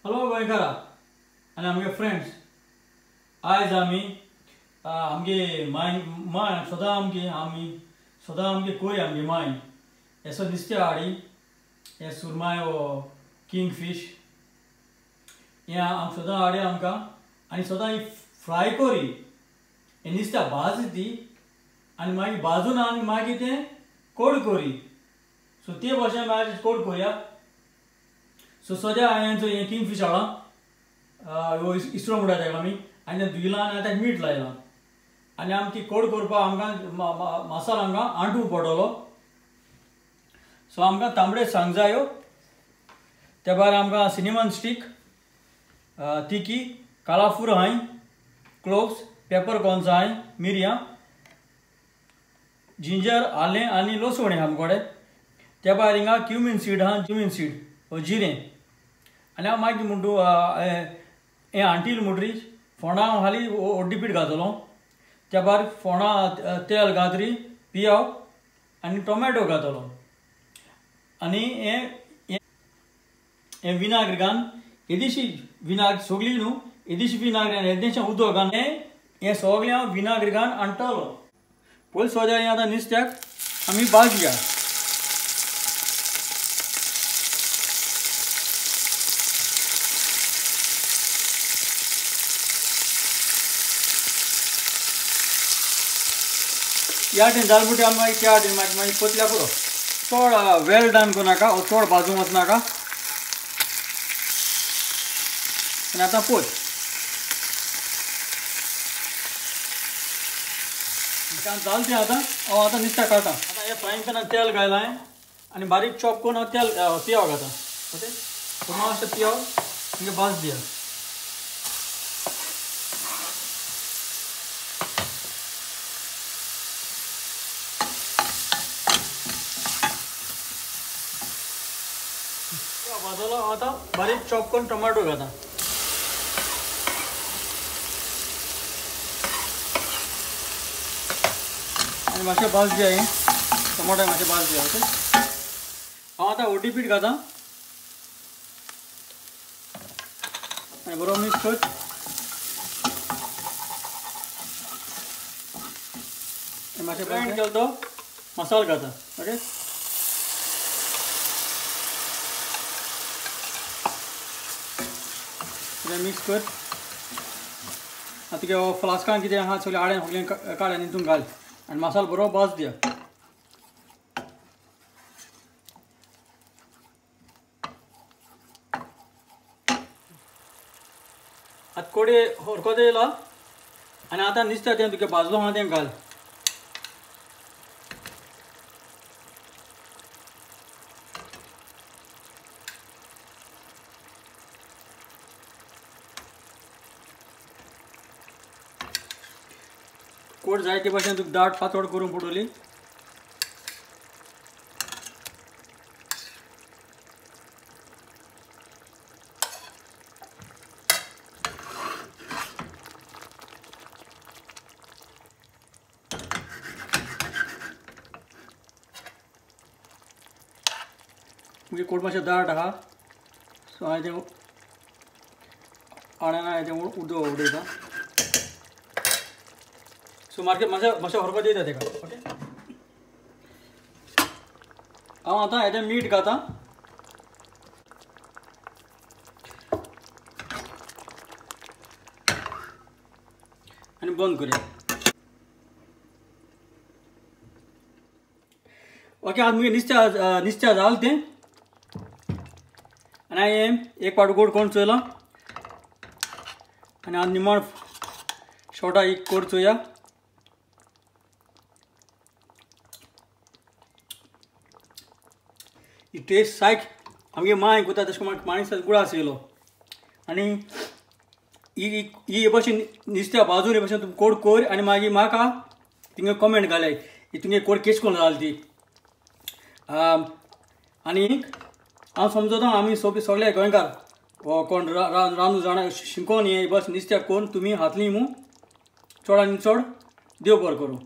Hello गोंयकारा आनी आमगे friends, आयज आमगे माय सदां आमगे कोय आमगे माय एसो नुस्तें हाडी हे सुरमाय वो किंगफिश हें सदां हाडी आमकां आनी सदां फ्राय कोरी हें नुस्तें भाजी ती आनी मागीर भाजून आनी मागीर तें कोड कोरी सो ते भाशेन मागीर कोड कोरया. सो सद्या हांवें हें किंगफिश हाडला इसरो म्हणटा तेका आमी आनी तें धुयलां आनी आतां मीठ लायलां आनी आमी ती कोड करपाक आमकां मसालो आमकां आंटूंक पडटलो. सो आमकां तांबडे सांग जायो, त्या भायर आमकां सिनेमन स्टीक, तिकी, कालाफूर हाय, क्लोव्स, पेपरकॉर्न्स हाय, मिरयां, जिंजर, आलें आनी लसूण आमचे कडेन. त्या भायर हिंगा क्युमीन सीड आहा, क्युमीन सीड जिरें आनी हांव मागीर म्हणटू हें हांटील म्हणटरी फोंडां हालीं ओड्डी पीठ घातलो, त्या भायर फोंडां तेल घातरी पियाव आनी टोमॅटो घातलो आनी हें विनाग्र घान येदेशी विनाग्र सगळी न्हू येदेशी विनाग्र आनी येदेशें उदक घान हें सगळें हांव विनाग्र घान हाडटलो. पयलीं सद्या हें आतां नुस्त्याक आमी भाजया. ह्या वाटेन जाल म्हणटी आमी मागीर त्या वाटेन मागीर पतल्या पुरो चड वेल डन करूं नाका, चड भाजूंक वचनाका आनी आतां पळय जालें तें आतां हांव आतां नुस्तें काडटां. आतां हे फ्रायंग पॅनान तेल घायलां हांवें आनी बारीक चॉप करून हांव तेल पियाव घालतां. ओके, सो मातशें पियाव म्हणजे भाज दिया. भाजलो आतां बारीक चॉप करून टोमॅटो घालता आनी मातशें भाज दिया. हें टोमॅटो मातशें भाज दिया. ओके, हांव आतां ओड्डी पीठ घालता आनी बरो मिक्स कर. मातशें ग्रायंड केलो तो मसालो घालता. ओके, मिक्स कर. आतां तुगे फ्लास्कान कितें आहा सगळें आड्यान सगळें काड आनी हितून घाल आनी मसालो बरो भाज दिया. आतां कोडी हरकोत येयला आनी आतां नुस्तें तें तुगे भाजलो आहा तें घाल. कोड जाय ते भाशेन तुका दाट पातळ करूंक पडटली. म्हणजे कोड मातशें दाट आहा सो हांवें तें आड्यान हांवें तें उदक उडयता. सो मातशें हरकत येता तेका. ओके, हांव आतां हेजें मीठ घालता आनी बंद करूया. ओके, आतां मुगे नुस्तें जालें तें आनी हांवें एक पावट गोड कोण चोयलां आनी आतां निमाण शॉर्टा एक कोड चोया. ही टेस्ट सायक आमगे माय कोता तशें करून माणिसा गुळास येयलो आनी ही भाशेन नुस्त्या भाजून हे भाशेन तुमी कोड कर आनी मागीर म्हाका तिंगा कमेंट घाल्याय ही तुमगे कोड केश कोन्न जाली ती. आनी हांव समजता आमी सगळे गोंयकार कोण रांदूंक जाणा शिकोवन हे बस नुस्त्याक कोन्न तुमी हातली मू चड आनी चड देव बरें करूं.